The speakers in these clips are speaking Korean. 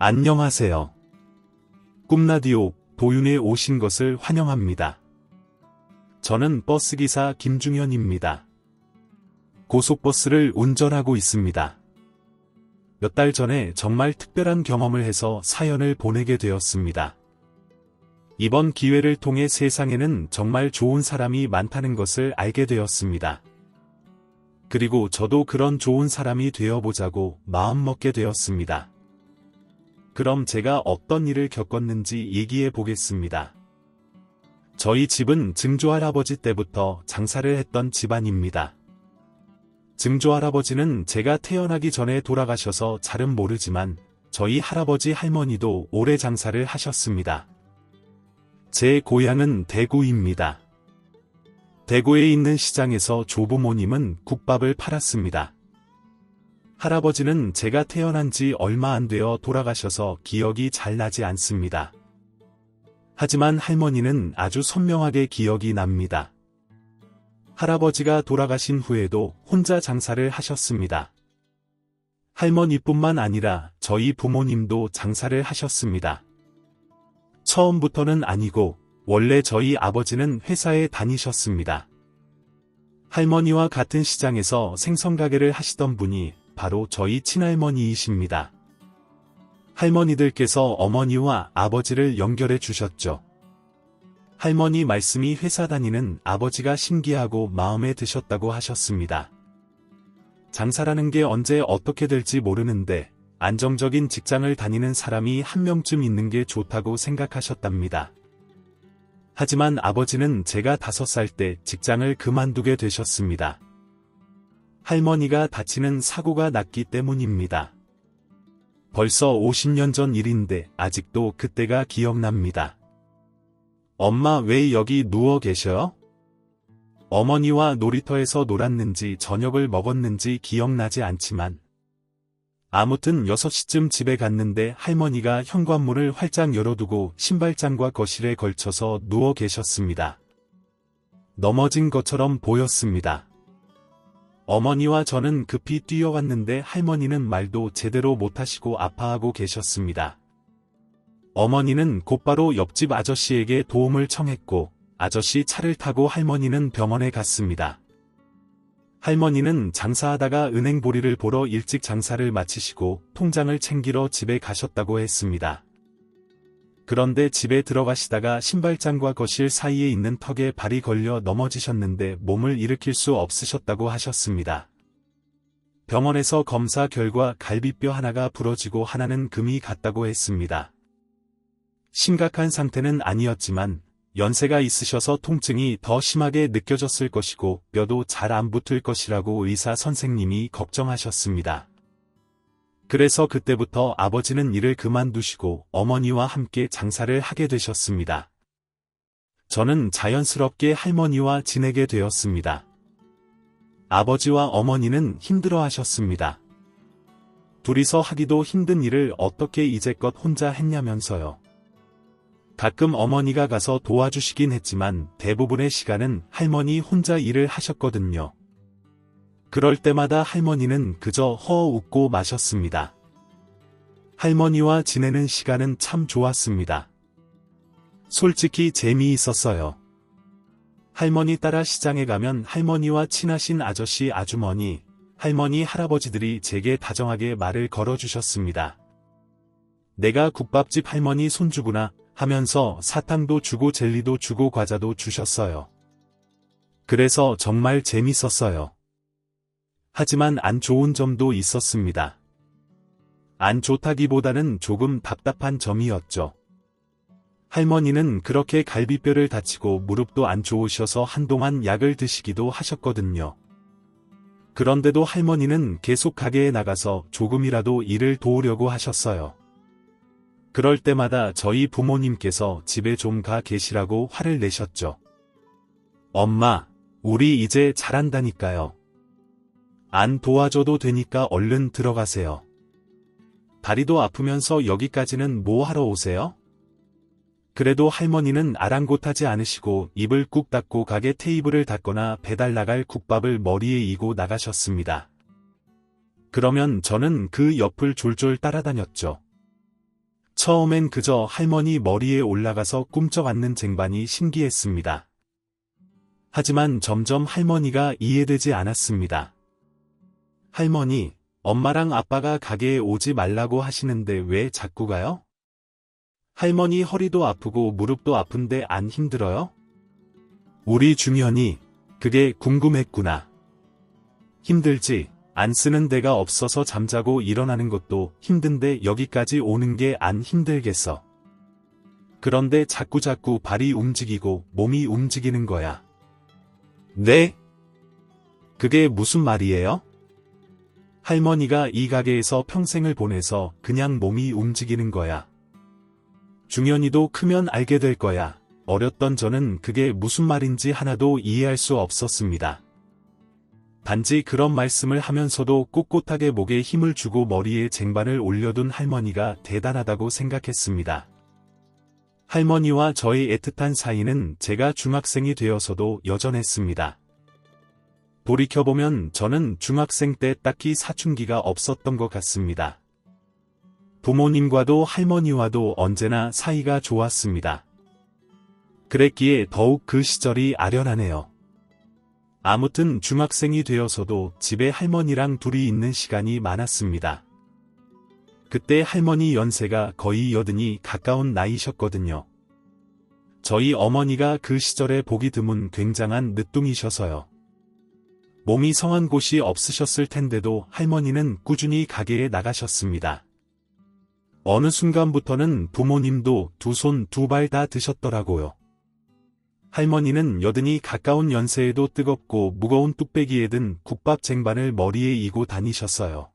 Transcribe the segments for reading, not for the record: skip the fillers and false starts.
안녕하세요. 꿈라디오 도윤에 오신 것을 환영합니다. 저는 버스기사 김중현입니다. 고속버스를 운전하고 있습니다. 몇 달 전에 정말 특별한 경험을 해서 사연을 보내게 되었습니다. 이번 기회를 통해 세상에는 정말 좋은 사람이 많다는 것을 알게 되었습니다. 그리고 저도 그런 좋은 사람이 되어보자고 마음먹게 되었습니다. 그럼 제가 어떤 일을 겪었는지 얘기해 보겠습니다. 저희 집은 증조할아버지 때부터 장사를 했던 집안입니다. 증조할아버지는 제가 태어나기 전에 돌아가셔서 잘은 모르지만 저희 할아버지 할머니도 오래 장사를 하셨습니다. 제 고향은 대구입니다. 대구에 있는 시장에서 조부모님은 국밥을 팔았습니다. 할아버지는 제가 태어난 지 얼마 안 되어 돌아가셔서 기억이 잘 나지 않습니다. 하지만 할머니는 아주 선명하게 기억이 납니다. 할아버지가 돌아가신 후에도 혼자 장사를 하셨습니다. 할머니뿐만 아니라 저희 부모님도 장사를 하셨습니다. 처음부터는 아니고 원래 저희 아버지는 회사에 다니셨습니다. 할머니와 같은 시장에서 생선가게를 하시던 분이 바로 저희 친할머니이십니다. 할머니들께서 어머니와 아버지를 연결해 주셨죠. 할머니 말씀이 회사 다니는 아버지가 신기하고 마음에 드셨다고 하셨습니다. 장사라는 게 언제 어떻게 될지 모르는데 안정적인 직장을 다니는 사람이 한 명쯤 있는 게 좋다고 생각하셨답니다. 하지만 아버지는 제가 5살 때 직장을 그만두게 되셨습니다. 할머니가 다치는 사고가 났기 때문입니다. 벌써 50년 전 일인데 아직도 그때가 기억납니다. 엄마 왜 여기 누워 계셔요? 어머니와 놀이터에서 놀았는지 저녁을 먹었는지 기억나지 않지만 아무튼 6시쯤 집에 갔는데 할머니가 현관문을 활짝 열어두고 신발장과 거실에 걸쳐서 누워 계셨습니다. 넘어진 것처럼 보였습니다. 어머니와 저는 급히 뛰어갔는데 할머니는 말도 제대로 못하시고 아파하고 계셨습니다. 어머니는 곧바로 옆집 아저씨에게 도움을 청했고 아저씨 차를 타고 할머니는 병원에 갔습니다. 할머니는 장사하다가 은행 보리를 보러 일찍 장사를 마치시고 통장을 챙기러 집에 가셨다고 했습니다. 그런데 집에 들어가시다가 신발장과 거실 사이에 있는 턱에 발이 걸려 넘어지셨는데 몸을 일으킬 수 없으셨다고 하셨습니다. 병원에서 검사 결과 갈비뼈 하나가 부러지고 하나는 금이 갔다고 했습니다. 심각한 상태는 아니었지만 연세가 있으셔서 통증이 더 심하게 느껴졌을 것이고 뼈도 잘 안 붙을 것이라고 의사 선생님이 걱정하셨습니다. 그래서 그때부터 아버지는 일을 그만두시고 어머니와 함께 장사를 하게 되셨습니다. 저는 자연스럽게 할머니와 지내게 되었습니다. 아버지와 어머니는 힘들어 하셨습니다. 둘이서 하기도 힘든 일을 어떻게 이제껏 혼자 했냐면서요. 가끔 어머니가 가서 도와주시긴 했지만 대부분의 시간은 할머니 혼자 일을 하셨거든요. 그럴 때마다 할머니는 그저 웃고 마셨습니다. 할머니와 지내는 시간은 참 좋았습니다. 솔직히 재미있었어요. 할머니 따라 시장에 가면 할머니와 친하신 아저씨 아주머니, 할머니 할아버지들이 제게 다정하게 말을 걸어주셨습니다. 내가 국밥집 할머니 손주구나 하면서 사탕도 주고 젤리도 주고 과자도 주셨어요. 그래서 정말 재밌었어요. 하지만 안 좋은 점도 있었습니다. 안 좋다기보다는 조금 답답한 점이었죠. 할머니는 그렇게 갈비뼈를 다치고 무릎도 안 좋으셔서 한동안 약을 드시기도 하셨거든요. 그런데도 할머니는 계속 가게에 나가서 조금이라도 일을 도우려고 하셨어요. 그럴 때마다 저희 부모님께서 집에 좀 가 계시라고 화를 내셨죠. 엄마, 우리 이제 잘한다니까요. 안 도와줘도 되니까 얼른 들어가세요. 다리도 아프면서 여기까지는 뭐 하러 오세요? 그래도 할머니는 아랑곳하지 않으시고 입을 꾹 닫고 가게 테이블을 닫거나 배달 나갈 국밥을 머리에 이고 나가셨습니다. 그러면 저는 그 옆을 졸졸 따라다녔죠. 처음엔 그저 할머니 머리에 올라가서 꿈쩍 앉는 쟁반이 신기했습니다. 하지만 점점 할머니가 이해되지 않았습니다. 할머니, 엄마랑 아빠가 가게에 오지 말라고 하시는데 왜 자꾸 가요? 할머니 허리도 아프고 무릎도 아픈데 안 힘들어요? 우리 중현이 그게 궁금했구나. 힘들지. 안 쓰는 데가 없어서 잠자고 일어나는 것도 힘든데 여기까지 오는 게 안 힘들겠어. 그런데 자꾸자꾸 발이 움직이고 몸이 움직이는 거야. 네? 그게 무슨 말이에요? 할머니가 이 가게에서 평생을 보내서 그냥 몸이 움직이는 거야. 중현이도 크면 알게 될 거야. 어렸던 저는 그게 무슨 말인지 하나도 이해할 수 없었습니다. 단지 그런 말씀을 하면서도 꼿꼿하게 목에 힘을 주고 머리에 쟁반을 올려둔 할머니가 대단하다고 생각했습니다. 할머니와 저의 애틋한 사이는 제가 중학생이 되어서도 여전했습니다. 돌이켜보면 저는 중학생 때 딱히 사춘기가 없었던 것 같습니다. 부모님과도 할머니와도 언제나 사이가 좋았습니다. 그랬기에 더욱 그 시절이 아련하네요. 아무튼 중학생이 되어서도 집에 할머니랑 둘이 있는 시간이 많았습니다. 그때 할머니 연세가 거의 80이 가까운 나이셨거든요. 저희 어머니가 그 시절에 보기 드문 굉장한 늦둥이셔서요. 몸이 성한 곳이 없으셨을 텐데도 할머니는 꾸준히 가게에 나가셨습니다. 어느 순간부터는 부모님도 두 손 두 발 다 드셨더라고요. 할머니는 80이 가까운 연세에도 뜨겁고 무거운 뚝배기에 든 국밥 쟁반을 머리에 이고 다니셨어요.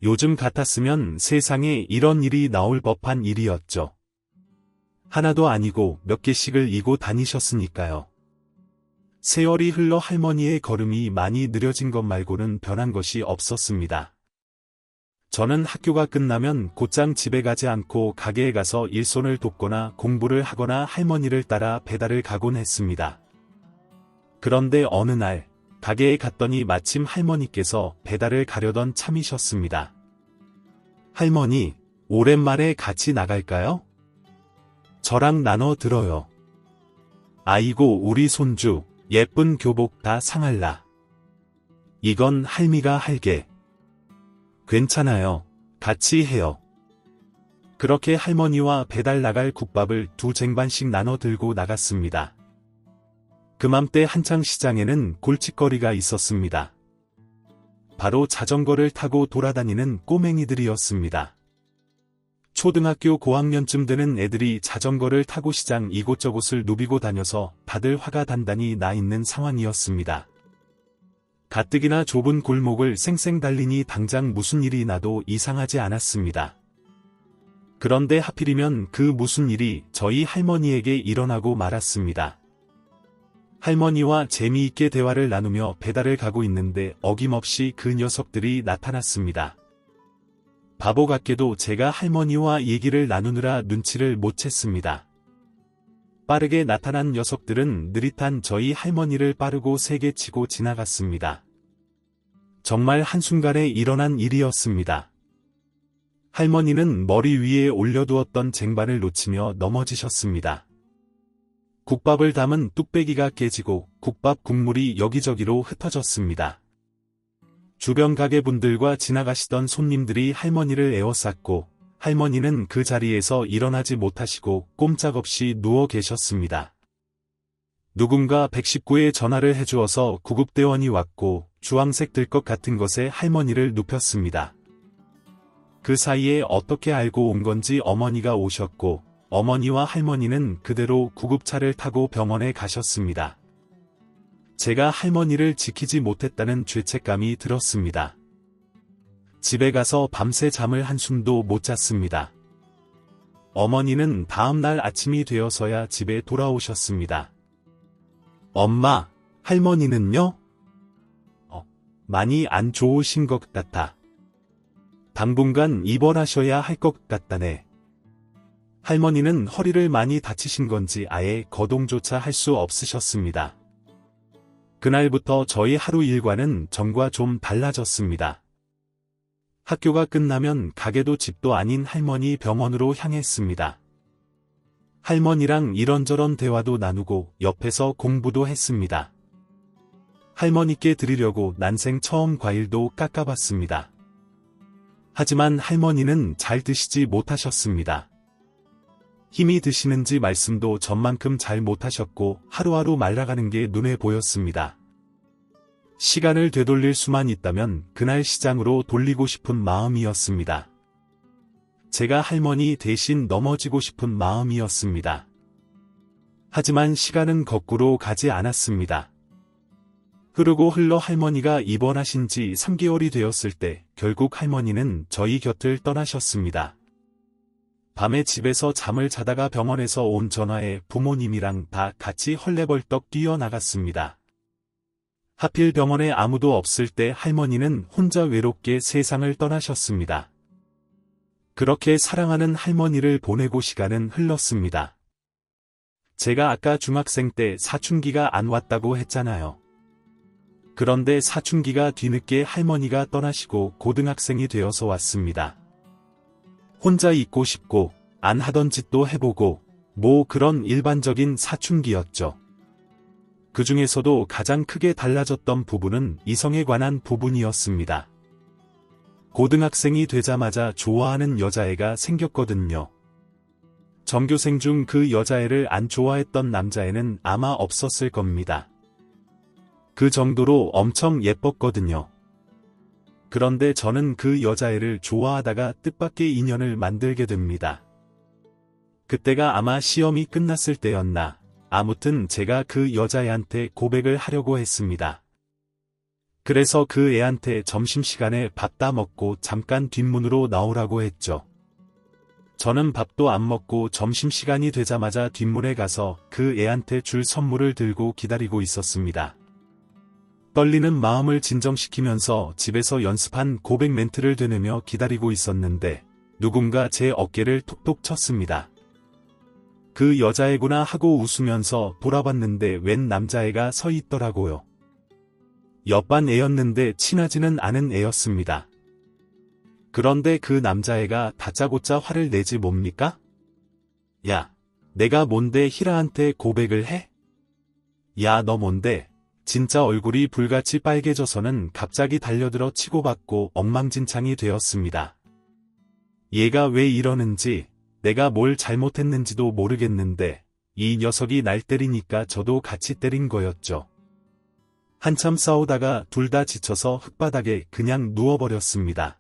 요즘 같았으면 세상에 이런 일이 나올 법한 일이었죠. 하나도 아니고 몇 개씩을 이고 다니셨으니까요. 세월이 흘러 할머니의 걸음이 많이 느려진 것 말고는 변한 것이 없었습니다. 저는 학교가 끝나면 곧장 집에 가지 않고 가게에 가서 일손을 돕거나 공부를 하거나 할머니를 따라 배달을 가곤 했습니다. 그런데 어느 날 가게에 갔더니 마침 할머니께서 배달을 가려던 참이셨습니다. 할머니, 오랜만에 같이 나갈까요? 저랑 나눠 들어요. 아이고 우리 손주, 예쁜 교복 다 상할라. 이건 할미가 할게. 괜찮아요. 같이 해요. 그렇게 할머니와 배달 나갈 국밥을 두 쟁반씩 나눠 들고 나갔습니다. 그맘때 한창 시장에는 골칫거리가 있었습니다. 바로 자전거를 타고 돌아다니는 꼬맹이들이었습니다. 초등학교 고학년쯤 되는 애들이 자전거를 타고 시장 이곳저곳을 누비고 다녀서 다들 화가 단단히 나 있는 상황이었습니다. 가뜩이나 좁은 골목을 쌩쌩 달리니 당장 무슨 일이 나도 이상하지 않았습니다. 그런데 하필이면 그 무슨 일이 저희 할머니에게 일어나고 말았습니다. 할머니와 재미있게 대화를 나누며 배달을 가고 있는데 어김없이 그 녀석들이 나타났습니다. 바보 같게도 제가 할머니와 얘기를 나누느라 눈치를 못 챘습니다. 빠르게 나타난 녀석들은 느릿한 저희 할머니를 빠르고 세게 치고 지나갔습니다. 정말 한순간에 일어난 일이었습니다. 할머니는 머리 위에 올려두었던 쟁반을 놓치며 넘어지셨습니다. 국밥을 담은 뚝배기가 깨지고 국밥 국물이 여기저기로 흩어졌습니다. 주변 가게분들과 지나가시던 손님들이 할머니를 에워쌌고 할머니는 그 자리에서 일어나지 못하시고 꼼짝없이 누워 계셨습니다. 누군가 119에 전화를 해주어서 구급대원이 왔고 주황색 들것 같은 것에 할머니를 눕혔습니다. 그 사이에 어떻게 알고 온 건지 어머니가 오셨고 어머니와 할머니는 그대로 구급차를 타고 병원에 가셨습니다. 제가 할머니를 지키지 못했다는 죄책감이 들었습니다. 집에 가서 밤새 잠을 한숨도 못 잤습니다. 어머니는 다음날 아침이 되어서야 집에 돌아오셨습니다. 엄마, 할머니는요? 많이 안 좋으신 것 같아. 당분간 입원하셔야 할 것 같다네. 할머니는 허리를 많이 다치신 건지 아예 거동조차 할 수 없으셨습니다. 그날부터 저희 하루 일과는 전과 좀 달라졌습니다. 학교가 끝나면 가게도 집도 아닌 할머니 병원으로 향했습니다. 할머니랑 이런저런 대화도 나누고 옆에서 공부도 했습니다. 할머니께 드리려고 난생 처음 과일도 깎아봤습니다. 하지만 할머니는 잘 드시지 못하셨습니다. 힘이 드시는지 말씀도 전만큼 잘 못하셨고 하루하루 말라가는 게 눈에 보였습니다. 시간을 되돌릴 수만 있다면 그날 시장으로 돌리고 싶은 마음이었습니다. 제가 할머니 대신 넘어지고 싶은 마음이었습니다. 하지만 시간은 거꾸로 가지 않았습니다. 흐르고 흘러 할머니가 입원하신 지 3개월이 되었을 때 결국 할머니는 저희 곁을 떠나셨습니다. 밤에 집에서 잠을 자다가 병원에서 온 전화에 부모님이랑 다 같이 헐레벌떡 뛰어나갔습니다. 하필 병원에 아무도 없을 때 할머니는 혼자 외롭게 세상을 떠나셨습니다. 그렇게 사랑하는 할머니를 보내고 시간은 흘렀습니다. 제가 아까 중학생 때 사춘기가 안 왔다고 했잖아요. 그런데 사춘기가 뒤늦게 할머니가 떠나시고 고등학생이 되어서 왔습니다. 혼자 있고 싶고 안 하던 짓도 해보고 뭐 그런 일반적인 사춘기였죠. 그 중에서도 가장 크게 달라졌던 부분은 이성에 관한 부분이었습니다. 고등학생이 되자마자 좋아하는 여자애가 생겼거든요. 전교생 중 그 여자애를 안 좋아했던 남자애는 아마 없었을 겁니다. 그 정도로 엄청 예뻤거든요. 그런데 저는 그 여자애를 좋아하다가 뜻밖의 인연을 만들게 됩니다. 그때가 아마 시험이 끝났을 때였나. 아무튼 제가 그 여자애한테 고백을 하려고 했습니다. 그래서 그 애한테 점심시간에 밥 다 먹고 잠깐 뒷문으로 나오라고 했죠. 저는 밥도 안 먹고 점심시간이 되자마자 뒷문에 가서 그 애한테 줄 선물을 들고 기다리고 있었습니다. 떨리는 마음을 진정시키면서 집에서 연습한 고백 멘트를 되뇌며 기다리고 있었는데 누군가 제 어깨를 톡톡 쳤습니다. 그 여자애구나 하고 웃으면서 돌아봤는데 웬 남자애가 서 있더라고요. 옆반 애였는데 친하지는 않은 애였습니다. 그런데 그 남자애가 다짜고짜 화를 내지 뭡니까? 야, 내가 뭔데 희라한테 고백을 해? 야, 너 뭔데? 진짜 얼굴이 불같이 빨개져서는 갑자기 달려들어 치고받고 엉망진창이 되었습니다. 얘가 왜 이러는지 내가 뭘 잘못했는지도 모르겠는데 이 녀석이 날 때리니까 저도 같이 때린 거였죠. 한참 싸우다가 둘 다 지쳐서 흙바닥에 그냥 누워버렸습니다.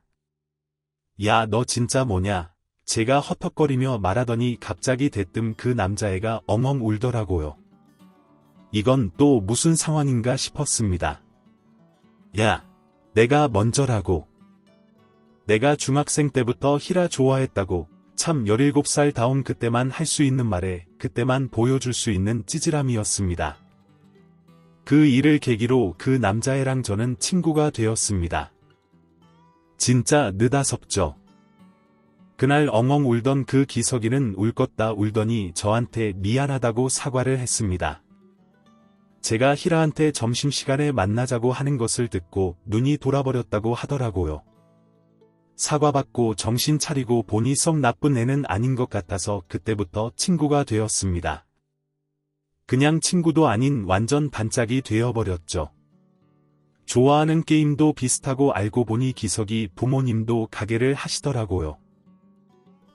야, 너 진짜 뭐냐? 제가 헛헛거리며 말하더니 갑자기 대뜸 그 남자애가 엉엉 울더라고요. 이건 또 무슨 상황인가 싶었습니다. 야, 내가 먼저라고. 내가 중학생 때부터 희라 좋아했다고. 참 17살 다운 그때만 할 수 있는 말에 그때만 보여줄 수 있는 찌질함이었습니다. 그 일을 계기로 그 남자애랑 저는 친구가 되었습니다. 진짜 느닷없죠. 그날 엉엉 울던 그 기석이는 울겄다 울더니 저한테 미안하다고 사과를 했습니다. 제가 희라한테 점심시간에 만나자고 하는 것을 듣고 눈이 돌아버렸다고 하더라고요. 사과받고 정신 차리고 보니 썩 나쁜 애는 아닌 것 같아서 그때부터 친구가 되었습니다. 그냥 친구도 아닌 완전 단짝이 되어버렸죠. 좋아하는 게임도 비슷하고 알고 보니 기석이 부모님도 가게를 하시더라고요.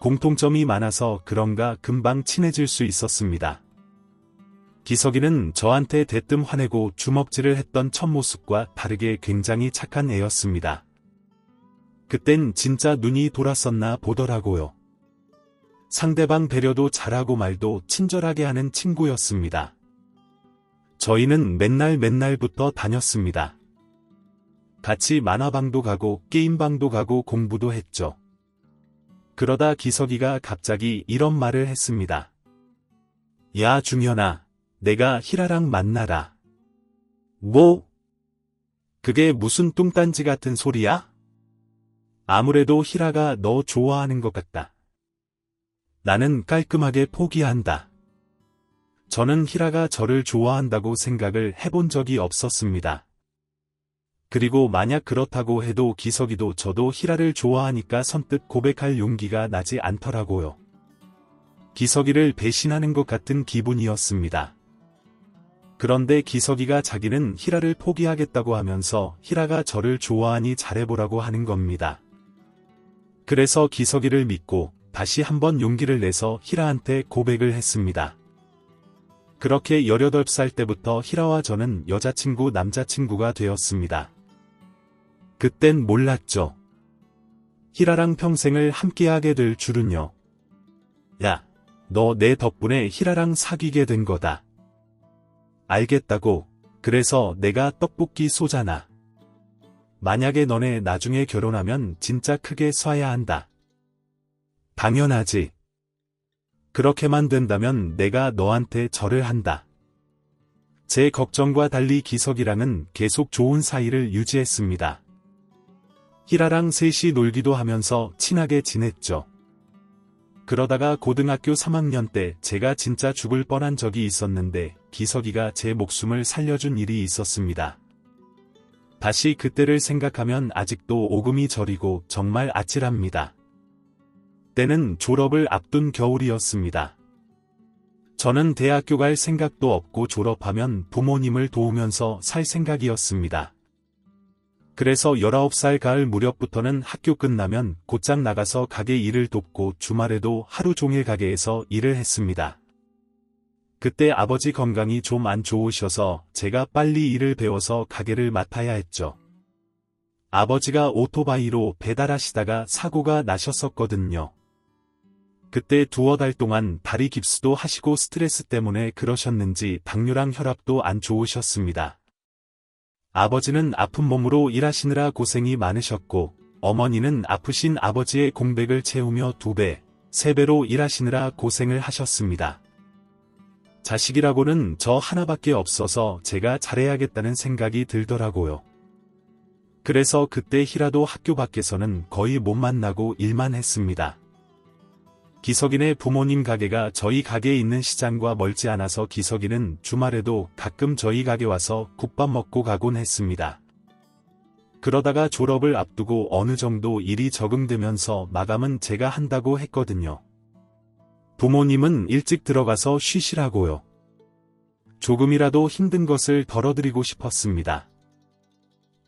공통점이 많아서 그런가 금방 친해질 수 있었습니다. 기석이는 저한테 대뜸 화내고 주먹질을 했던 첫 모습과 다르게 굉장히 착한 애였습니다. 그땐 진짜 눈이 돌았었나 보더라고요. 상대방 배려도 잘하고 말도 친절하게 하는 친구였습니다. 저희는 맨날 붙어 다녔습니다. 같이 만화방도 가고 게임방도 가고 공부도 했죠. 그러다 기석이가 갑자기 이런 말을 했습니다. 야, 중현아, 내가 희라랑 만나라. 뭐? 그게 무슨 뚱딴지 같은 소리야? 아무래도 희라가 너 좋아하는 것 같다. 나는 깔끔하게 포기한다. 저는 희라가 저를 좋아한다고 생각을 해본 적이 없었습니다. 그리고 만약 그렇다고 해도 기석이도 저도 희라를 좋아하니까 선뜻 고백할 용기가 나지 않더라고요. 기석이를 배신하는 것 같은 기분이었습니다. 그런데 기석이가 자기는 희라를 포기하겠다고 하면서 희라가 저를 좋아하니 잘해보라고 하는 겁니다. 그래서 기석이를 믿고 다시 한번 용기를 내서 희라한테 고백을 했습니다. 그렇게 18살 때부터 희라와 저는 여자친구 남자친구가 되었습니다. 그땐 몰랐죠. 희라랑 평생을 함께하게 될 줄은요. 야, 너 내 덕분에 희라랑 사귀게 된 거다. 알겠다고. 그래서 내가 떡볶이 쏘잖아. 만약에 너네 나중에 결혼하면 진짜 크게 쏴야 한다. 당연하지. 그렇게만 된다면 내가 너한테 절을 한다. 제 걱정과 달리 기석이랑은 계속 좋은 사이를 유지했습니다. 희라랑 셋이 놀기도 하면서 친하게 지냈죠. 그러다가 고등학교 3학년 때 제가 진짜 죽을 뻔한 적이 있었는데 기석이가 제 목숨을 살려준 일이 있었습니다. 다시 그때를 생각하면 아직도 오금이 저리고 정말 아찔합니다. 때는 졸업을 앞둔 겨울이었습니다. 저는 대학교 갈 생각도 없고 졸업하면 부모님을 도우면서 살 생각이었습니다. 그래서 19살 가을 무렵부터는 학교 끝나면 곧장 나가서 가게 일을 돕고 주말에도 하루 종일 가게에서 일을 했습니다. 그때 아버지 건강이 좀 안 좋으셔서 제가 빨리 일을 배워서 가게를 맡아야 했죠. 아버지가 오토바이로 배달하시다가 사고가 나셨었거든요. 그때 두어 달 동안 다리 깁스도 하시고 스트레스 때문에 그러셨는지 당뇨랑 혈압도 안 좋으셨습니다. 아버지는 아픈 몸으로 일하시느라 고생이 많으셨고 어머니는 아프신 아버지의 공백을 채우며 2배, 3배로 일하시느라 고생을 하셨습니다. 자식이라고는 저 하나밖에 없어서 제가 잘해야겠다는 생각이 들더라고요. 그래서 그때 희라도 학교 밖에서는 거의 못 만나고 일만 했습니다. 기석이네 부모님 가게가 저희 가게에 있는 시장과 멀지 않아서 기석이는 주말에도 가끔 저희 가게 와서 국밥 먹고 가곤 했습니다. 그러다가 졸업을 앞두고 어느 정도 일이 적응되면서 마감은 제가 한다고 했거든요. 부모님은 일찍 들어가서 쉬시라고요. 조금이라도 힘든 것을 덜어드리고 싶었습니다.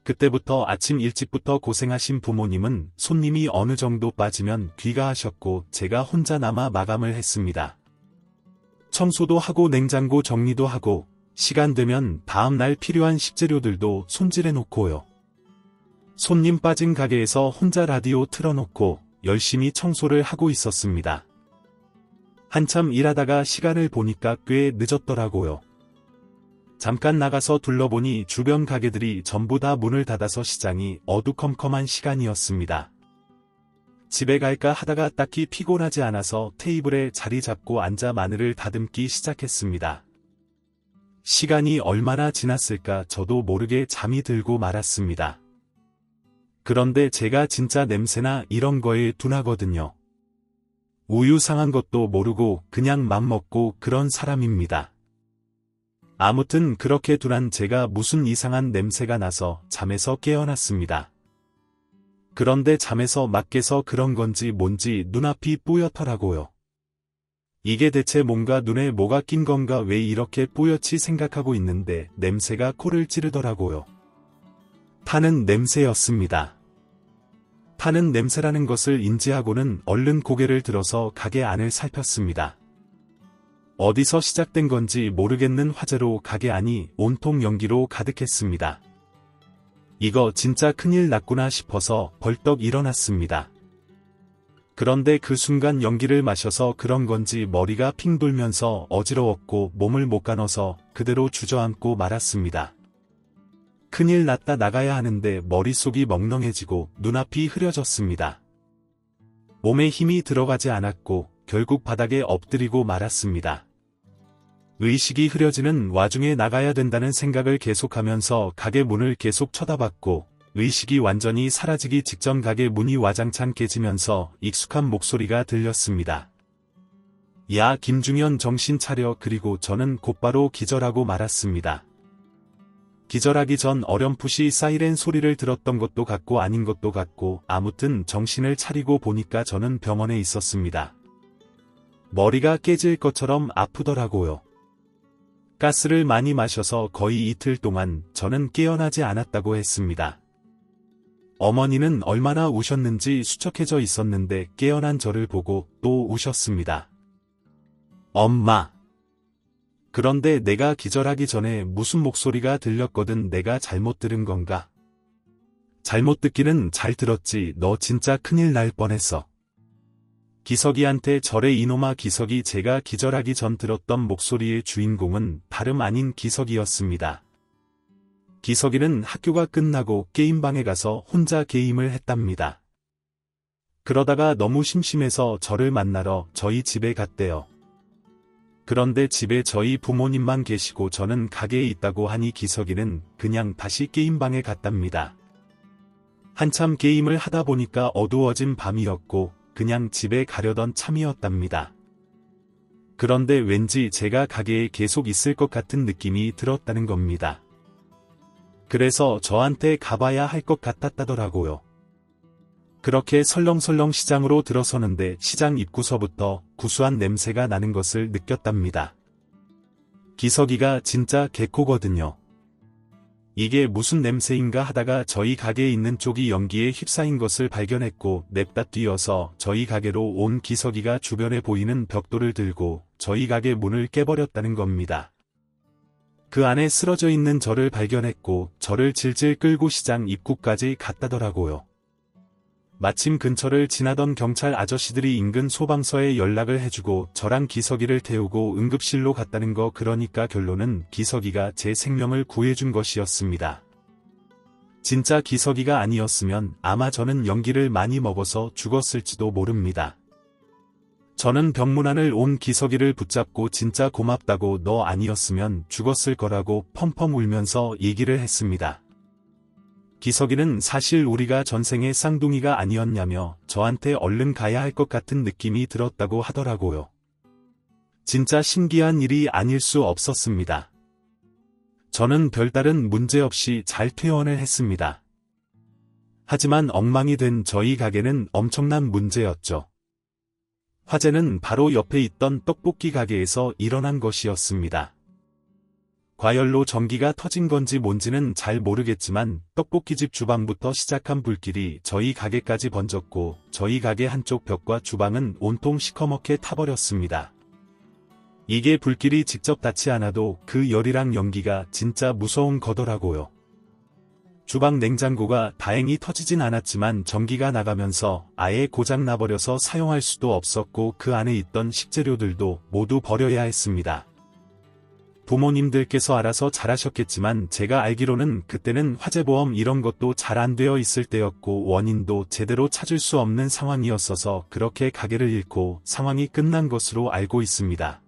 그때부터 아침 일찍부터 고생하신 부모님은 손님이 어느 정도 빠지면 귀가하셨고 제가 혼자 남아 마감을 했습니다. 청소도 하고 냉장고 정리도 하고 시간 되면 다음날 필요한 식재료들도 손질해 놓고요. 손님 빠진 가게에서 혼자 라디오 틀어놓고 열심히 청소를 하고 있었습니다. 한참 일하다가 시간을 보니까 꽤 늦었더라고요. 잠깐 나가서 둘러보니 주변 가게들이 전부 다 문을 닫아서 시장이 어두컴컴한 시간이었습니다. 집에 갈까 하다가 딱히 피곤하지 않아서 테이블에 자리 잡고 앉아 마늘을 다듬기 시작했습니다. 시간이 얼마나 지났을까 저도 모르게 잠이 들고 말았습니다. 그런데 제가 진짜 냄새나 이런 거에 둔하거든요. 우유 상한 것도 모르고 그냥 맘먹고 그런 사람입니다. 아무튼 그렇게 둔한 제가 무슨 이상한 냄새가 나서 잠에서 깨어났습니다. 그런데 잠에서 막 깨서 그런 건지 뭔지 눈앞이 뿌옇더라고요. 이게 대체 뭔가 눈에 뭐가 낀 건가 왜 이렇게 뿌옇지 생각하고 있는데 냄새가 코를 찌르더라고요. 타는 냄새였습니다. 타는 냄새라는 것을 인지하고는 얼른 고개를 들어서 가게 안을 살폈습니다. 어디서 시작된 건지 모르겠는 화재로 가게 안이 온통 연기로 가득했습니다. 이거 진짜 큰일 났구나 싶어서 벌떡 일어났습니다. 그런데 그 순간 연기를 마셔서 그런 건지 머리가 핑 돌면서 어지러웠고 몸을 못 가눠서 그대로 주저앉고 말았습니다. 큰일 났다 나가야 하는데 머릿속이 멍멍해지고 눈앞이 흐려졌습니다. 몸에 힘이 들어가지 않았고 결국 바닥에 엎드리고 말았습니다. 의식이 흐려지는 와중에 나가야 된다는 생각을 계속하면서 가게 문을 계속 쳐다봤고 의식이 완전히 사라지기 직전 가게 문이 와장창 깨지면서 익숙한 목소리가 들렸습니다. 야 김중현 정신 차려. 그리고 저는 곧바로 기절하고 말았습니다. 기절하기 전 어렴풋이 사이렌 소리를 들었던 것도 같고 아닌 것도 같고 아무튼 정신을 차리고 보니까 저는 병원에 있었습니다. 머리가 깨질 것처럼 아프더라고요. 가스를 많이 마셔서 거의 이틀 동안 저는 깨어나지 않았다고 했습니다. 어머니는 얼마나 우셨는지 수척해져 있었는데 깨어난 저를 보고 또 우셨습니다. 엄마. 그런데 내가 기절하기 전에 무슨 목소리가 들렸거든. 내가 잘못 들은 건가? 잘못 듣기는 잘 들었지. 너 진짜 큰일 날 뻔했어. 기석이한테 저래 이놈아. 기석이. 제가 기절하기 전 들었던 목소리의 주인공은 다름 아닌 기석이었습니다. 기석이는 학교가 끝나고 게임방에 가서 혼자 게임을 했답니다. 그러다가 너무 심심해서 저를 만나러 저희 집에 갔대요. 그런데 집에 저희 부모님만 계시고 저는 가게에 있다고 하니 기석이는 그냥 다시 게임방에 갔답니다. 한참 게임을 하다 보니까 어두워진 밤이었고 그냥 집에 가려던 참이었답니다. 그런데 왠지 제가 가게에 계속 있을 것 같은 느낌이 들었다는 겁니다. 그래서 저한테 가봐야 할 것 같았다더라고요. 그렇게 설렁설렁 시장으로 들어서는데 시장 입구서부터 구수한 냄새가 나는 것을 느꼈답니다. 기석이가 진짜 개코거든요. 이게 무슨 냄새인가 하다가 저희 가게에 있는 쪽이 연기에 휩싸인 것을 발견했고 냅다 뛰어서 저희 가게로 온 기석이가 주변에 보이는 벽돌을 들고 저희 가게 문을 깨버렸다는 겁니다. 그 안에 쓰러져 있는 저를 발견했고 저를 질질 끌고 시장 입구까지 갔다더라고요. 마침 근처를 지나던 경찰 아저씨들이 인근 소방서에 연락을 해주고 저랑 기석이를 태우고 응급실로 갔다는 거. 그러니까 결론은 기석이가 제 생명을 구해준 것이었습니다. 진짜 기석이가 아니었으면 아마 저는 연기를 많이 먹어서 죽었을지도 모릅니다. 저는 병문안을 온 기석이를 붙잡고 진짜 고맙다고 너 아니었으면 죽었을 거라고 펑펑 울면서 얘기를 했습니다. 기석이는 사실 우리가 전생에 쌍둥이가 아니었냐며 저한테 얼른 가야 할 것 같은 느낌이 들었다고 하더라고요. 진짜 신기한 일이 아닐 수 없었습니다. 저는 별다른 문제 없이 잘 퇴원을 했습니다. 하지만 엉망이 된 저희 가게는 엄청난 문제였죠. 화재는 바로 옆에 있던 떡볶이 가게에서 일어난 것이었습니다. 과열로 전기가 터진 건지 뭔지는 잘 모르겠지만 떡볶이집 주방부터 시작한 불길이 저희 가게까지 번졌고 저희 가게 한쪽 벽과 주방은 온통 시커멓게 타버렸습니다. 이게 불길이 직접 닿지 않아도 그 열이랑 연기가 진짜 무서운 거더라고요. 주방 냉장고가 다행히 터지진 않았지만 전기가 나가면서 아예 고장 나버려서 사용할 수도 없었고 그 안에 있던 식재료들도 모두 버려야 했습니다. 부모님들께서 알아서 잘하셨겠지만 제가 알기로는 그때는 화재보험 이런 것도 잘 안 되어 있을 때였고 원인도 제대로 찾을 수 없는 상황이었어서 그렇게 가게를 잃고 상황이 끝난 것으로 알고 있습니다.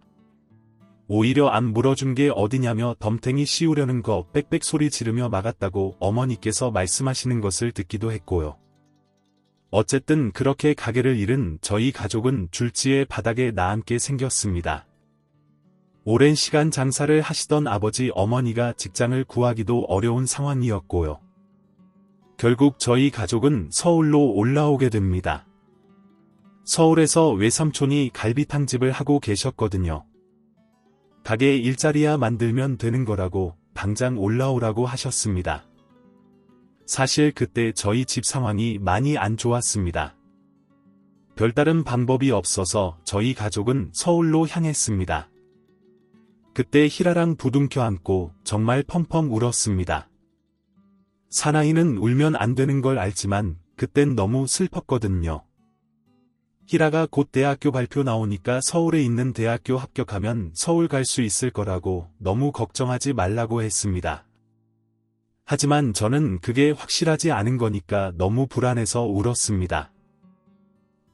오히려 안 물어준 게 어디냐며 덤탱이 씌우려는 거 빽빽 소리 지르며 막았다고 어머니께서 말씀하시는 것을 듣기도 했고요. 어쨌든 그렇게 가게를 잃은 저희 가족은 줄지에 바닥에 나앉게 생겼습니다. 오랜 시간 장사를 하시던 아버지 어머니가 직장을 구하기도 어려운 상황이었고요. 결국 저희 가족은 서울로 올라오게 됩니다. 서울에서 외삼촌이 갈비탕집을 하고 계셨거든요. 가게 일자리야 만들면 되는 거라고 당장 올라오라고 하셨습니다. 사실 그때 저희 집 상황이 많이 안 좋았습니다. 별다른 방법이 없어서 저희 가족은 서울로 향했습니다. 그때 희라랑 부둥켜 안고 정말 펑펑 울었습니다. 사나이는 울면 안 되는 걸 알지만 그땐 너무 슬펐거든요. 희라가 곧 대학교 발표 나오니까 서울에 있는 대학교 합격하면 서울 갈 수 있을 거라고 너무 걱정하지 말라고 했습니다. 하지만 저는 그게 확실하지 않은 거니까 너무 불안해서 울었습니다.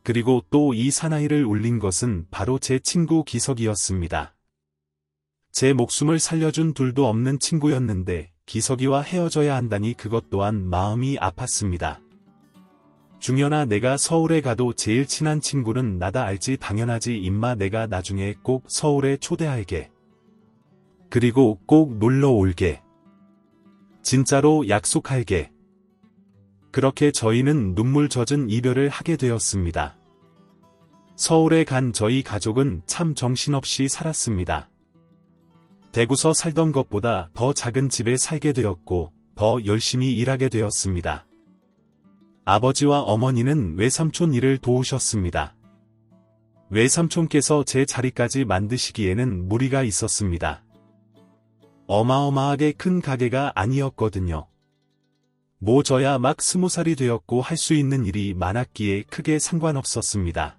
그리고 또 이 사나이를 울린 것은 바로 제 친구 기석이었습니다. 제 목숨을 살려준 둘도 없는 친구였는데 기석이와 헤어져야 한다니 그것 또한 마음이 아팠습니다. 중현아, 내가 서울에 가도 제일 친한 친구는 나다 알지? 당연하지 임마. 내가 나중에 꼭 서울에 초대할게. 그리고 꼭 놀러 올게. 진짜로 약속할게. 그렇게 저희는 눈물 젖은 이별을 하게 되었습니다. 서울에 간 저희 가족은 참 정신없이 살았습니다. 대구서 살던 것보다 더 작은 집에 살게 되었고 더 열심히 일하게 되었습니다. 아버지와 어머니는 외삼촌 일을 도우셨습니다. 외삼촌께서 제 자리까지 만드시기에는 무리가 있었습니다. 어마어마하게 큰 가게가 아니었거든요. 뭐 저야 막 20살이 되었고 할 수 있는 일이 많았기에 크게 상관없었습니다.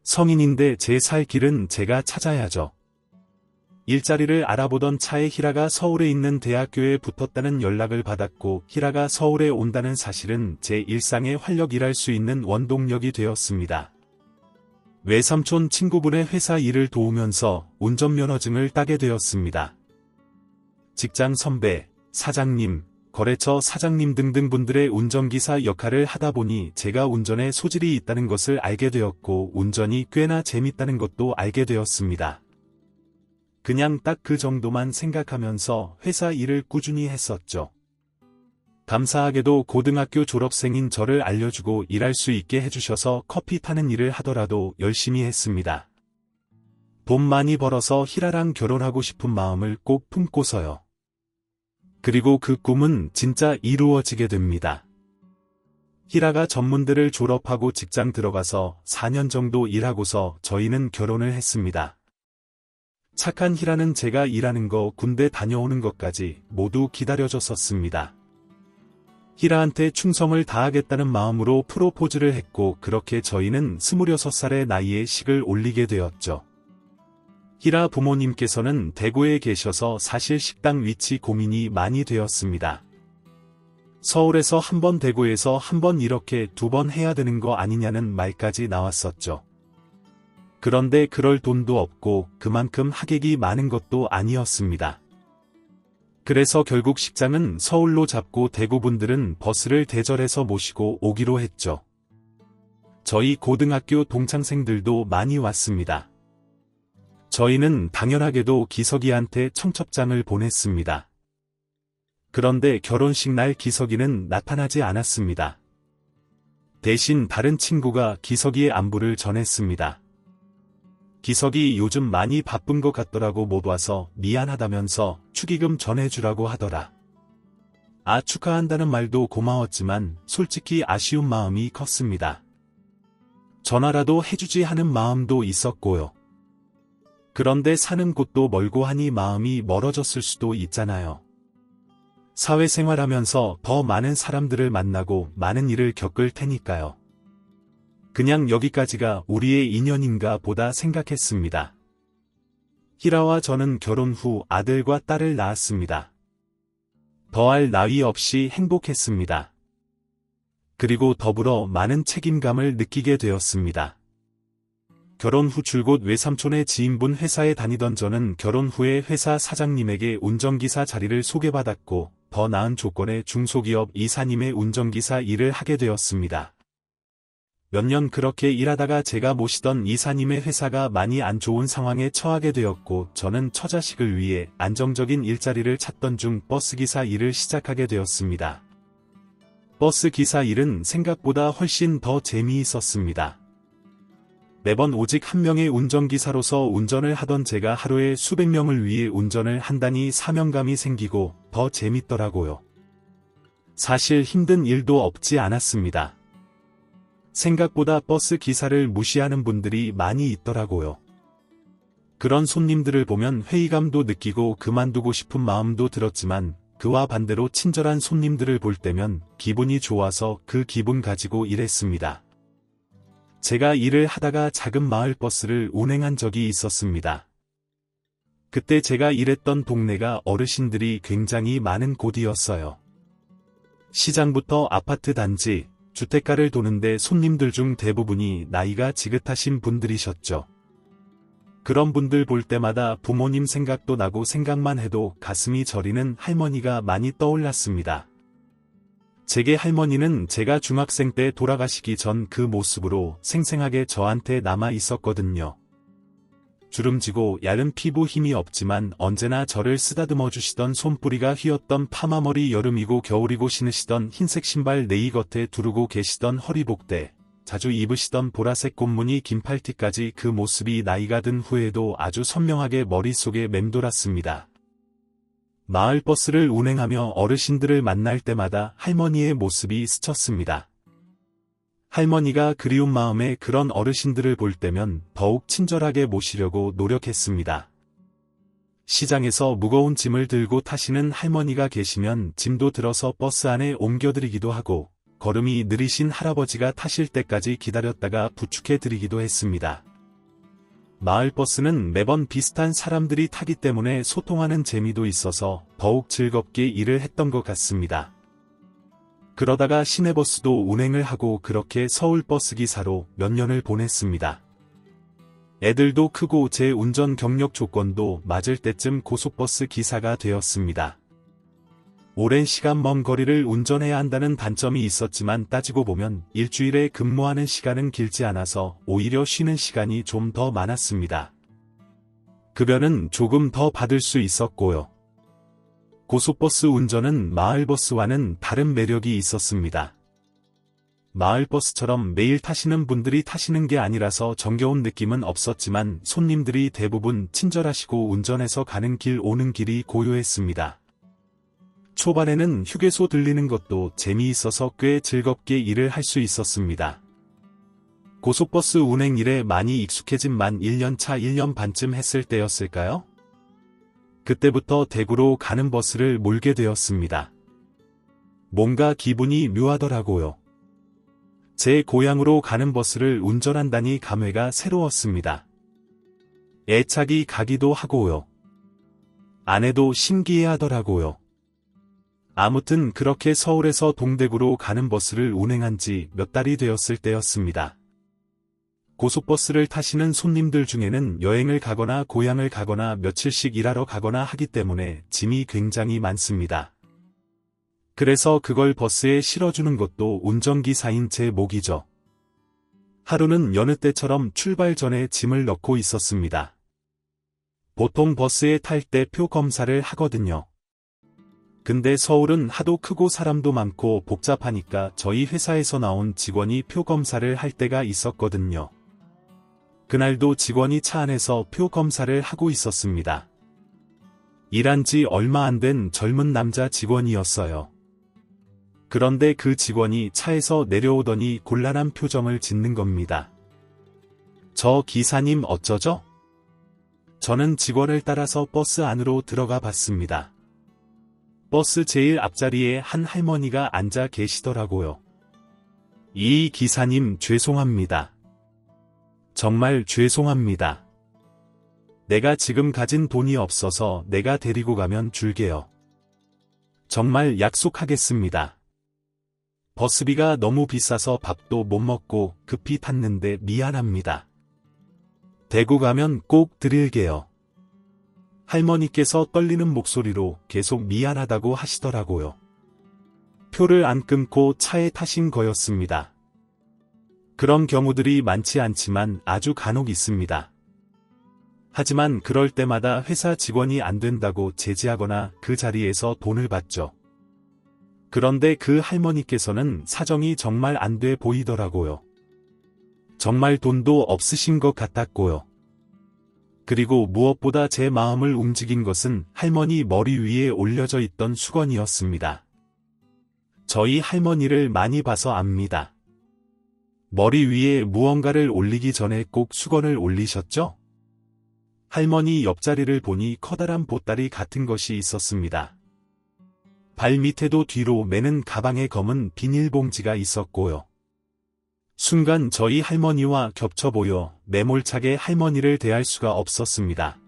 성인인데 제 살 길은 제가 찾아야죠. 일자리를 알아보던 차에 희라가 서울에 있는 대학교에 붙었다는 연락을 받았고 희라가 서울에 온다는 사실은 제 일상에 활력 일할 수 있는 원동력이 되었습니다. 외삼촌 친구분의 회사 일을 도우면서 운전면허증을 따게 되었습니다. 직장 선배, 사장님, 거래처 사장님 등등 분들의 운전기사 역할을 하다 보니 제가 운전에 소질이 있다는 것을 알게 되었고 운전이 꽤나 재밌다는 것도 알게 되었습니다. 그냥 딱 그 정도만 생각하면서 회사 일을 꾸준히 했었죠. 감사하게도 고등학교 졸업생인 저를 알려주고 일할 수 있게 해주셔서 커피 타는 일을 하더라도 열심히 했습니다. 돈 많이 벌어서 희라랑 결혼하고 싶은 마음을 꼭 품고서요. 그리고 그 꿈은 진짜 이루어지게 됩니다. 희라가 전문대를 졸업하고 직장 들어가서 4년 정도 일하고서 저희는 결혼을 했습니다. 착한 희라는 제가 일하는 거 군대 다녀오는 것까지 모두 기다려줬었습니다. 희라한테 충성을 다하겠다는 마음으로 프로포즈를 했고 그렇게 저희는 26살의 나이에 식을 올리게 되었죠. 희라 부모님께서는 대구에 계셔서 사실 식당 위치 고민이 많이 되었습니다. 서울에서 한 번 대구에서 한 번 이렇게 2번 해야 되는 거 아니냐는 말까지 나왔었죠. 그런데 그럴 돈도 없고 그만큼 하객이 많은 것도 아니었습니다. 그래서 결국 식장은 서울로 잡고 대구분들은 버스를 대절해서 모시고 오기로 했죠. 저희 고등학교 동창생들도 많이 왔습니다. 저희는 당연하게도 기석이한테 청첩장을 보냈습니다. 그런데 결혼식 날 기석이는 나타나지 않았습니다. 대신 다른 친구가 기석이의 안부를 전했습니다. 기석이 요즘 많이 바쁜 것 같더라고 못 와서 미안하다면서 축의금 전해주라고 하더라. 축하한다는 말도 고마웠지만 솔직히 아쉬운 마음이 컸습니다. 전화라도 해주지 하는 마음도 있었고요. 그런데 사는 곳도 멀고 하니 마음이 멀어졌을 수도 있잖아요. 사회생활하면서 더 많은 사람들을 만나고 많은 일을 겪을 테니까요. 그냥 여기까지가 우리의 인연인가 보다 생각했습니다. 희라와 저는 결혼 후 아들과 딸을 낳았습니다. 더할 나위 없이 행복했습니다. 그리고 더불어 많은 책임감을 느끼게 되었습니다. 결혼 후 줄곧 외삼촌의 지인분 회사에 다니던 저는 결혼 후에 회사 사장님에게 운전기사 자리를 소개받았고 더 나은 조건의 중소기업 이사님의 운전기사 일을 하게 되었습니다. 몇 년 그렇게 일하다가 제가 모시던 이사님의 회사가 많이 안 좋은 상황에 처하게 되었고 저는 처자식을 위해 안정적인 일자리를 찾던 중 버스기사 일을 시작하게 되었습니다. 버스기사 일은 생각보다 훨씬 더 재미있었습니다. 매번 오직 한 명의 운전기사로서 운전을 하던 제가 하루에 수백 명을 위해 운전을 한다니 사명감이 생기고 더 재밌더라고요. 사실 힘든 일도 없지 않았습니다. 생각보다 버스 기사를 무시하는 분들이 많이 있더라고요. 그런 손님들을 보면 회의감도 느끼고 그만두고 싶은 마음도 들었지만 그와 반대로 친절한 손님들을 볼 때면 기분이 좋아서 그 기분 가지고 일했습니다. 제가 일을 하다가 작은 마을 버스를 운행한 적이 있었습니다. 그때 제가 일했던 동네가 어르신들이 굉장히 많은 곳이었어요. 시장부터 아파트 단지, 주택가를 도는데 손님들 중 대부분이 나이가 지긋하신 분들이셨죠. 그런 분들 볼 때마다 부모님 생각도 나고 생각만 해도 가슴이 저리는 할머니가 많이 떠올랐습니다. 제게 할머니는 제가 중학생 때 돌아가시기 전 그 모습으로 생생하게 저한테 남아 있었거든요. 주름지고 얇은 피부 힘이 없지만 언제나 저를 쓰다듬어 주시던 손뿌리가 휘었던 파마머리 여름이고 겨울이고 신으시던 흰색 신발 네이 겉에 두르고 계시던 허리복대, 자주 입으시던 보라색 꽃무늬 긴 팔티까지 그 모습이 나이가 든 후에도 아주 선명하게 머릿속에 맴돌았습니다. 마을버스를 운행하며 어르신들을 만날 때마다 할머니의 모습이 스쳤습니다. 할머니가 그리운 마음에 그런 어르신들을 볼 때면 더욱 친절하게 모시려고 노력했습니다. 시장에서 무거운 짐을 들고 타시는 할머니가 계시면 짐도 들어서 버스 안에 옮겨드리기도 하고, 걸음이 느리신 할아버지가 타실 때까지 기다렸다가 부축해드리기도 했습니다. 마을버스는 매번 비슷한 사람들이 타기 때문에 소통하는 재미도 있어서 더욱 즐겁게 일을 했던 것 같습니다. 그러다가 시내버스도 운행을 하고 그렇게 서울버스기사로 몇 년을 보냈습니다. 애들도 크고 제 운전 경력 조건도 맞을 때쯤 고속버스 기사가 되었습니다. 오랜 시간 먼 거리를 운전해야 한다는 단점이 있었지만 따지고 보면 일주일에 근무하는 시간은 길지 않아서 오히려 쉬는 시간이 좀 더 많았습니다. 급여는 조금 더 받을 수 있었고요. 고속버스 운전은 마을버스와는 다른 매력이 있었습니다. 마을버스처럼 매일 타시는 분들이 타시는 게 아니라서 정겨운 느낌은 없었지만 손님들이 대부분 친절하시고 운전해서 가는 길 오는 길이 고요했습니다. 초반에는 휴게소 들리는 것도 재미있어서 꽤 즐겁게 일을 할 수 있었습니다. 고속버스 운행 일에 많이 익숙해진 만 1년차 1년 반쯤 했을 때였을까요? 그때부터 대구로 가는 버스를 몰게 되었습니다. 뭔가 기분이 묘하더라고요. 제 고향으로 가는 버스를 운전한다니 감회가 새로웠습니다. 애착이 가기도 하고요. 아내도 신기해하더라고요. 아무튼 그렇게 서울에서 동대구로 가는 버스를 운행한 지 몇 달이 되었을 때였습니다. 고속버스를 타시는 손님들 중에는 여행을 가거나 고향을 가거나 며칠씩 일하러 가거나 하기 때문에 짐이 굉장히 많습니다. 그래서 그걸 버스에 실어주는 것도 운전기사인 제 몫이죠. 하루는 여느 때처럼 출발 전에 짐을 넣고 있었습니다. 보통 버스에 탈 때 표 검사를 하거든요. 근데 서울은 하도 크고 사람도 많고 복잡하니까 저희 회사에서 나온 직원이 표 검사를 할 때가 있었거든요. 그날도 직원이 차 안에서 표 검사를 하고 있었습니다. 일한 지 얼마 안 된 젊은 남자 직원이었어요. 그런데 그 직원이 차에서 내려오더니 곤란한 표정을 짓는 겁니다. 저 기사님 어쩌죠? 저는 직원을 따라서 버스 안으로 들어가 봤습니다. 버스 제일 앞자리에 한 할머니가 앉아 계시더라고요. 이 기사님 죄송합니다. 정말 죄송합니다. 내가 지금 가진 돈이 없어서 내가 데리고 가면 줄게요. 정말 약속하겠습니다. 버스비가 너무 비싸서 밥도 못 먹고 급히 탔는데 미안합니다. 대구 가면 꼭 드릴게요. 할머니께서 떨리는 목소리로 계속 미안하다고 하시더라고요. 표를 안 끊고 차에 타신 거였습니다. 그런 경우들이 많지 않지만 아주 간혹 있습니다. 하지만 그럴 때마다 회사 직원이 안 된다고 제지하거나 그 자리에서 돈을 받죠. 그런데 그 할머니께서는 사정이 정말 안 돼 보이더라고요. 정말 돈도 없으신 것 같았고요. 그리고 무엇보다 제 마음을 움직인 것은 할머니 머리 위에 올려져 있던 수건이었습니다. 저희 할머니를 많이 봐서 압니다. 머리 위에 무언가를 올리기 전에 꼭 수건을 올리셨죠? 할머니 옆자리를 보니 커다란 보따리 같은 것이 있었습니다. 발 밑에도 뒤로 매는 가방에 검은 비닐봉지가 있었고요. 순간 저희 할머니와 겹쳐 보여 매몰차게 할머니를 대할 수가 없었습니다.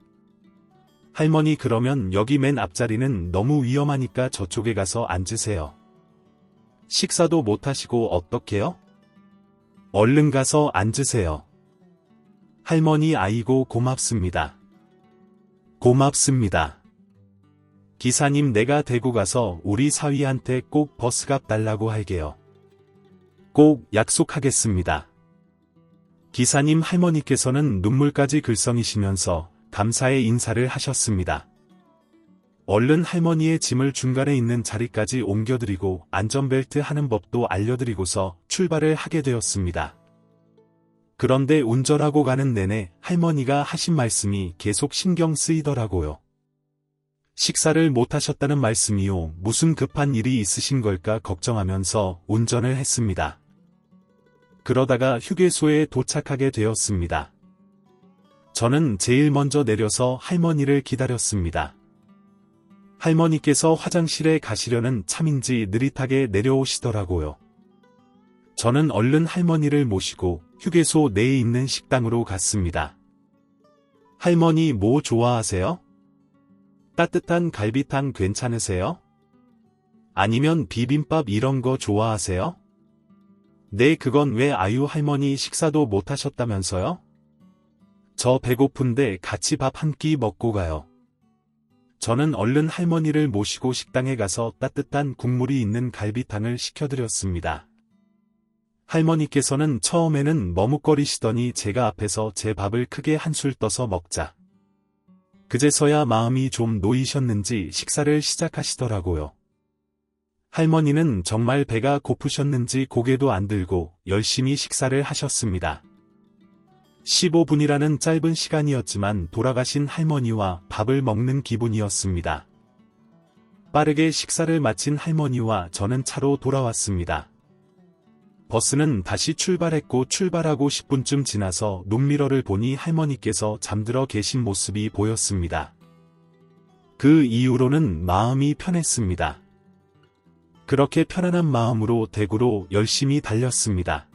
할머니 그러면 여기 맨 앞자리는 너무 위험하니까 저쪽에 가서 앉으세요. 식사도 못 하시고 어떡해요? 얼른 가서 앉으세요. 할머니 아이고 고맙습니다. 고맙습니다. 기사님 내가 대구 가서 우리 사위한테 꼭 버스값 달라고 할게요. 꼭 약속하겠습니다. 기사님 할머니께서는 눈물까지 글썽이시면서 감사의 인사를 하셨습니다. 얼른 할머니의 짐을 중간에 있는 자리까지 옮겨드리고 안전벨트 하는 법도 알려드리고서 출발을 하게 되었습니다. 그런데 운전하고 가는 내내 할머니가 하신 말씀이 계속 신경 쓰이더라고요. 식사를 못하셨다는 말씀이요. 무슨 급한 일이 있으신 걸까 걱정하면서 운전을 했습니다. 그러다가 휴게소에 도착하게 되었습니다. 저는 제일 먼저 내려서 할머니를 기다렸습니다. 할머니께서 화장실에 가시려는 참인지 느릿하게 내려오시더라고요. 저는 얼른 할머니를 모시고 휴게소 내에 있는 식당으로 갔습니다. 할머니 뭐 좋아하세요? 따뜻한 갈비탕 괜찮으세요? 아니면 비빔밥 이런 거 좋아하세요? 네, 그건 왜 아유 할머니 식사도 못 하셨다면서요? 저 배고픈데 같이 밥 한 끼 먹고 가요. 저는 얼른 할머니를 모시고 식당에 가서 따뜻한 국물이 있는 갈비탕을 시켜드렸습니다. 할머니께서는 처음에는 머뭇거리시더니 제가 앞에서 제 밥을 크게 한술 떠서 먹자. 그제서야 마음이 좀 놓이셨는지 식사를 시작하시더라고요. 할머니는 정말 배가 고프셨는지 고개도 안 들고 열심히 식사를 하셨습니다. 15분이라는 짧은 시간이었지만 돌아가신 할머니와 밥을 먹는 기분이었습니다. 빠르게 식사를 마친 할머니와 저는 차로 돌아왔습니다. 버스는 다시 출발했고 출발하고 10분쯤 지나서 룸미러를 보니 할머니께서 잠들어 계신 모습이 보였습니다. 그 이후로는 마음이 편했습니다. 그렇게 편안한 마음으로 대구로 열심히 달렸습니다.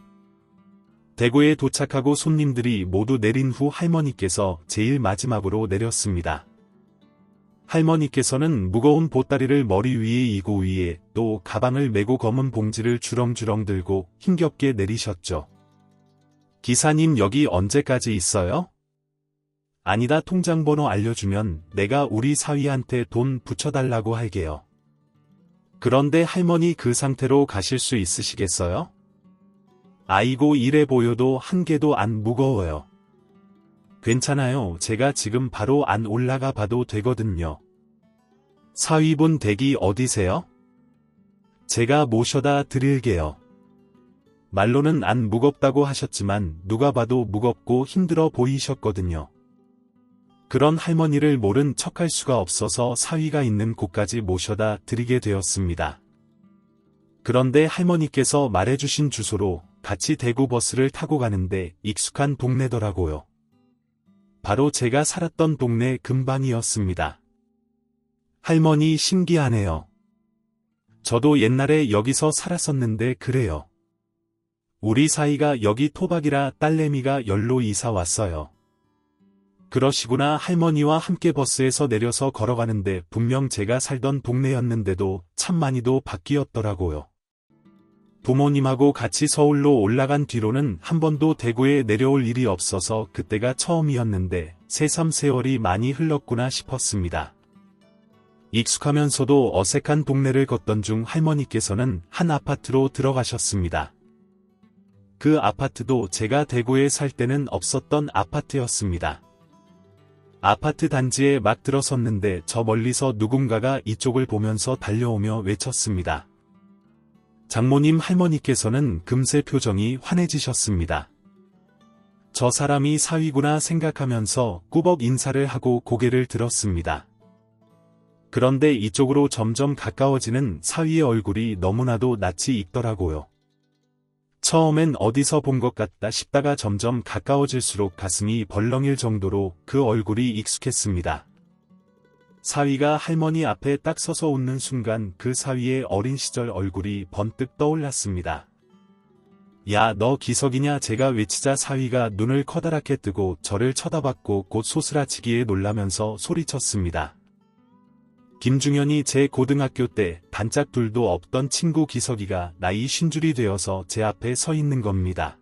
대구에 도착하고 손님들이 모두 내린 후 할머니께서 제일 마지막으로 내렸습니다. 할머니께서는 무거운 보따리를 머리 위에 이고 위에 또 가방을 메고 검은 봉지를 주렁주렁 들고 힘겹게 내리셨죠. 기사님 여기 언제까지 있어요? 아니다, 통장 번호 알려주면 내가 우리 사위한테 돈 붙여달라고 할게요. 그런데 할머니 그 상태로 가실 수 있으시겠어요? 아이고 이래 보여도 한 개도 안 무거워요. 괜찮아요. 제가 지금 바로 안 올라가 봐도 되거든요. 사위분 댁이 어디세요? 제가 모셔다 드릴게요. 말로는 안 무겁다고 하셨지만 누가 봐도 무겁고 힘들어 보이셨거든요. 그런 할머니를 모른 척할 수가 없어서 사위가 있는 곳까지 모셔다 드리게 되었습니다. 그런데 할머니께서 말해주신 주소로 같이 대구 버스를 타고 가는데 익숙한 동네더라고요. 바로 제가 살았던 동네 근방이었습니다. 할머니 신기하네요. 저도 옛날에 여기서 살았었는데 그래요. 우리 사이가 여기 토박이라 딸내미가 열로 이사 왔어요. 그러시구나. 할머니와 함께 버스에서 내려서 걸어가는데 분명 제가 살던 동네였는데도 참 많이도 바뀌었더라고요. 부모님하고 같이 서울로 올라간 뒤로는 한 번도 대구에 내려올 일이 없어서 그때가 처음이었는데 새삼 세월이 많이 흘렀구나 싶었습니다. 익숙하면서도 어색한 동네를 걷던 중 할머니께서는 한 아파트로 들어가셨습니다. 그 아파트도 제가 대구에 살 때는 없었던 아파트였습니다. 아파트 단지에 막 들어섰는데 저 멀리서 누군가가 이쪽을 보면서 달려오며 외쳤습니다. 장모님. 할머니께서는 금세 표정이 환해지셨습니다. 저 사람이 사위구나 생각하면서 꾸벅 인사를 하고 고개를 들었습니다. 그런데 이쪽으로 점점 가까워지는 사위의 얼굴이 너무나도 낯이 익더라고요. 처음엔 어디서 본 것 같다 싶다가 점점 가까워질수록 가슴이 벌렁일 정도로 그 얼굴이 익숙했습니다. 사위가 할머니 앞에 딱 서서 웃는 순간 그 사위의 어린 시절 얼굴이 번뜩 떠올랐습니다. 야, 너 기석이냐? 제가 외치자 사위가 눈을 커다랗게 뜨고 저를 쳐다봤고 곧 소스라치기에 놀라면서 소리쳤습니다. 김중현이 제 고등학교 때 단짝 둘도 없던 친구 기석이가 나이 50이 되어서 제 앞에 서 있는 겁니다.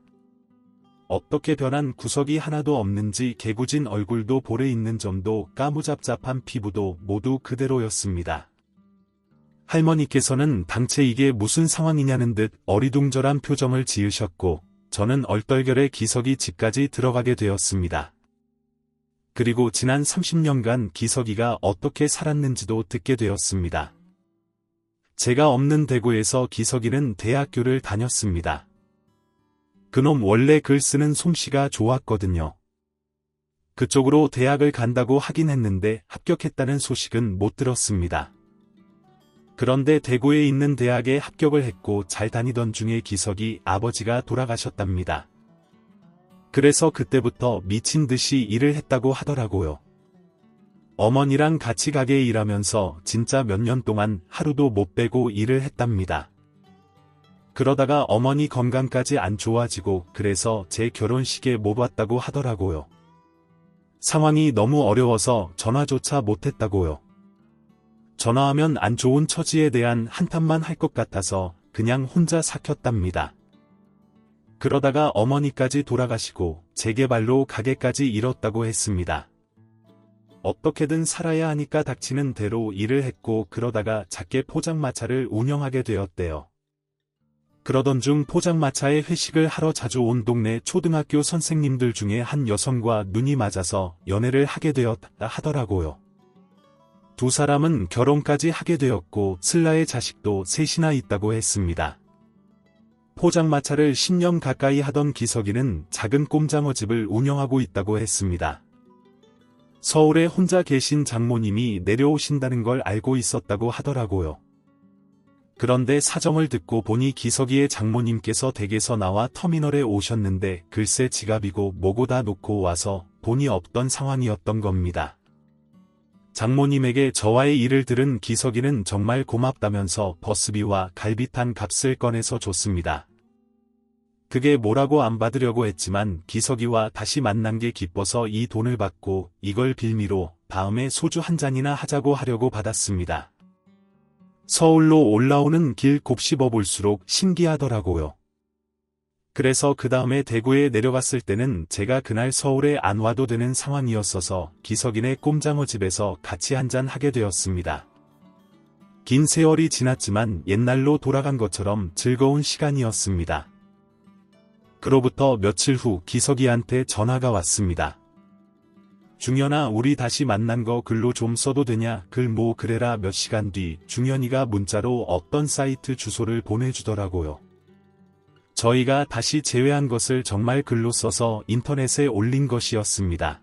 어떻게 변한 구석이 하나도 없는지 개구진 얼굴도 볼에 있는 점도 까무잡잡한 피부도 모두 그대로였습니다. 할머니께서는 당최 이게 무슨 상황이냐는 듯 어리둥절한 표정을 지으셨고 저는 얼떨결에 기석이 집까지 들어가게 되었습니다. 그리고 지난 30년간 기석이가 어떻게 살았는지도 듣게 되었습니다. 제가 없는 대구에서 기석이는 대학교를 다녔습니다. 그놈 원래 글 쓰는 솜씨가 좋았거든요. 그쪽으로 대학을 간다고 하긴 했는데 합격했다는 소식은 못 들었습니다. 그런데 대구에 있는 대학에 합격을 했고 잘 다니던 중에 기석이 아버지가 돌아가셨답니다. 그래서 그때부터 미친 듯이 일을 했다고 하더라고요. 어머니랑 같이 가게에 일하면서 진짜 몇 년 동안 하루도 못 빼고 일을 했답니다. 그러다가 어머니 건강까지 안 좋아지고 그래서 제 결혼식에 못 왔다고 하더라고요. 상황이 너무 어려워서 전화조차 못했다고요. 전화하면 안 좋은 처지에 대한 한탄만 할 것 같아서 그냥 혼자 삭혔답니다. 그러다가 어머니까지 돌아가시고 재개발로 가게까지 잃었다고 했습니다. 어떻게든 살아야 하니까 닥치는 대로 일을 했고 그러다가 작게 포장마차를 운영하게 되었대요. 그러던 중 포장마차에 회식을 하러 자주 온 동네 초등학교 선생님들 중에 한 여성과 눈이 맞아서 연애를 하게 되었다 하더라고요. 두 사람은 결혼까지 하게 되었고 슬라의 자식도 셋이나 있다고 했습니다. 포장마차를 10년 가까이 하던 기석이는 작은 꼼장어집을 운영하고 있다고 했습니다. 서울에 혼자 계신 장모님이 내려오신다는 걸 알고 있었다고 하더라고요. 그런데 사정을 듣고 보니 기석이의 장모님께서 댁에서 나와 터미널에 오셨는데 글쎄 지갑이고 뭐고 다 놓고 와서 돈이 없던 상황이었던 겁니다. 장모님에게 저와의 일을 들은 기석이는 정말 고맙다면서 버스비와 갈비탕 값을 꺼내서 줬습니다. 그게 뭐라고 안 받으려고 했지만 기석이와 다시 만난 게 기뻐서 이 돈을 받고 이걸 빌미로 다음에 소주 한 잔이나 하자고 하려고 받았습니다. 서울로 올라오는 길 곱씹어 볼수록 신기하더라고요. 그래서 그 다음에 대구에 내려갔을 때는 제가 그날 서울에 안 와도 되는 상황이었어서 기석이네 꼼장어 집에서 같이 한잔 하게 되었습니다. 긴 세월이 지났지만 옛날로 돌아간 것처럼 즐거운 시간이었습니다. 그로부터 며칠 후 기석이한테 전화가 왔습니다. 중현아, 우리 다시 만난 거 글로 좀 써도 되냐? 글 뭐 그래라. 몇 시간 뒤 중현이가 문자로 어떤 사이트 주소를 보내주더라고요. 저희가 다시 재회한 것을 정말 글로 써서 인터넷에 올린 것이었습니다.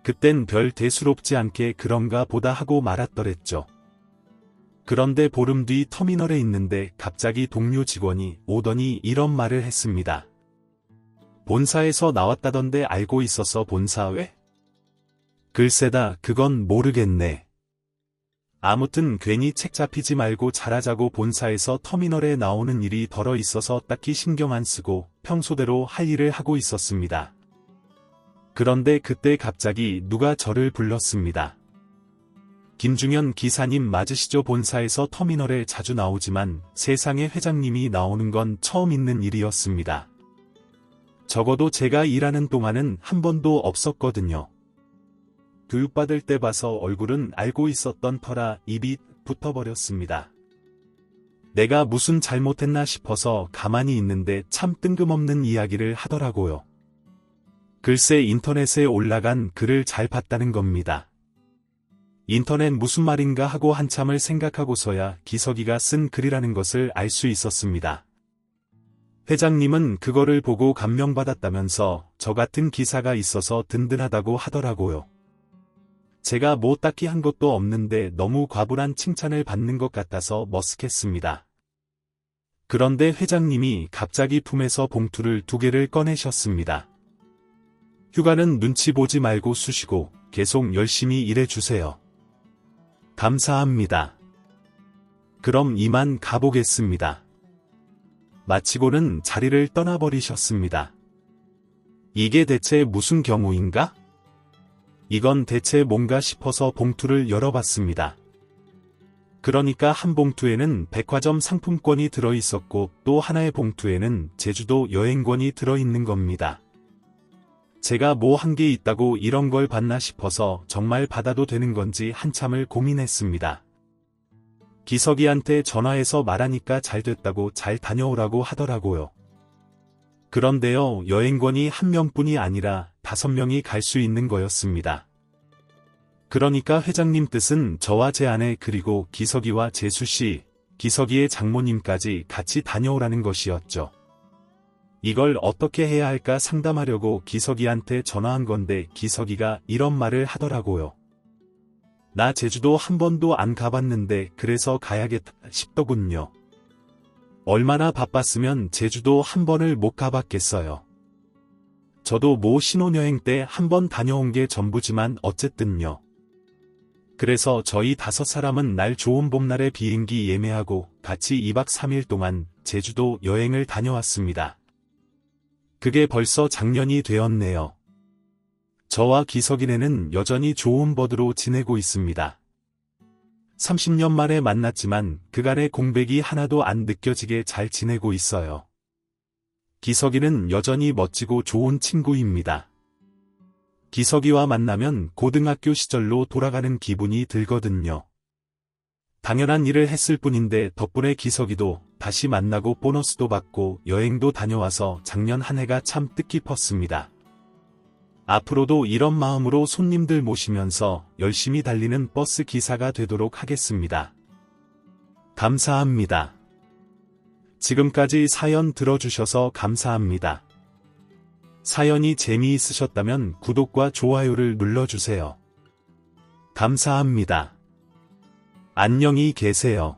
그땐 별 대수롭지 않게 그런가 보다 하고 말았더랬죠. 그런데 보름 뒤 터미널에 있는데 갑자기 동료 직원이 오더니 이런 말을 했습니다. 본사에서 나왔다던데 알고 있었어? 본사 왜? 글쎄다, 그건 모르겠네. 아무튼 괜히 책 잡히지 말고 잘하자고 본사에서 터미널에 나오는 일이 덜어 있어서 딱히 신경 안 쓰고 평소대로 할 일을 하고 있었습니다. 그런데 그때 갑자기 누가 저를 불렀습니다. 김중현 기사님 맞으시죠? 본사에서 터미널에 자주 나오지만 세상에 회장님이 나오는 건 처음 있는 일이었습니다. 적어도 제가 일하는 동안은 한 번도 없었거든요. 교육받을 때 봐서 얼굴은 알고 있었던 터라 입이 붙어버렸습니다. 내가 무슨 잘못했나 싶어서 가만히 있는데 참 뜬금없는 이야기를 하더라고요. 글쎄 인터넷에 올라간 글을 잘 봤다는 겁니다. 인터넷 무슨 말인가 하고 한참을 생각하고서야 기석이가 쓴 글이라는 것을 알 수 있었습니다. 회장님은 그거를 보고 감명받았다면서 저 같은 기사가 있어서 든든하다고 하더라고요. 제가 뭐 딱히 한 것도 없는데 너무 과분한 칭찬을 받는 것 같아서 머쓱했습니다. 그런데 회장님이 갑자기 품에서 봉투를 2개를 꺼내셨습니다. 휴가는 눈치 보지 말고 쓰시고 계속 열심히 일해주세요. 감사합니다. 그럼 이만 가보겠습니다. 마치고는 자리를 떠나버리셨습니다. 이게 대체 무슨 경우인가? 이건 대체 뭔가 싶어서 봉투를 열어봤습니다. 그러니까 한 봉투에는 백화점 상품권이 들어있었고 또 하나의 봉투에는 제주도 여행권이 들어있는 겁니다. 제가 뭐 한 게 있다고 이런 걸 받나 싶어서 정말 받아도 되는 건지 한참을 고민했습니다. 기석이한테 전화해서 말하니까 잘 됐다고 잘 다녀오라고 하더라고요. 그런데요, 여행권이 한 명뿐이 아니라 5명이 갈 수 있는 거였습니다. 그러니까 회장님 뜻은 저와 제 아내 그리고 기석이와 재수씨, 기석이의 장모님까지 같이 다녀오라는 것이었죠. 이걸 어떻게 해야 할까 상담하려고 기석이한테 전화한 건데 기석이가 이런 말을 하더라고요. 나 제주도 한 번도 안 가봤는데 그래서 가야겠다 싶더군요. 얼마나 바빴으면 제주도 한 번을 못 가봤겠어요. 저도 모 신혼여행 때 한 번 다녀온 게 전부지만 어쨌든요. 그래서 저희 5사람은 날 좋은 봄날에 비행기 예매하고 같이 2박 3일 동안 제주도 여행을 다녀왔습니다. 그게 벌써 작년이 되었네요. 저와 기석이네는 여전히 좋은 버드로 지내고 있습니다. 30년 만에 만났지만 그간의 공백이 하나도 안 느껴지게 잘 지내고 있어요. 기석이는 여전히 멋지고 좋은 친구입니다. 기석이와 만나면 고등학교 시절로 돌아가는 기분이 들거든요. 당연한 일을 했을 뿐인데 덕분에 기석이도 다시 만나고 보너스도 받고 여행도 다녀와서 작년 한 해가 참 뜻깊었습니다. 앞으로도 이런 마음으로 손님들 모시면서 열심히 달리는 버스 기사가 되도록 하겠습니다. 감사합니다. 지금까지 사연 들어주셔서 감사합니다. 사연이 재미있으셨다면 구독과 좋아요를 눌러주세요. 감사합니다. 안녕히 계세요.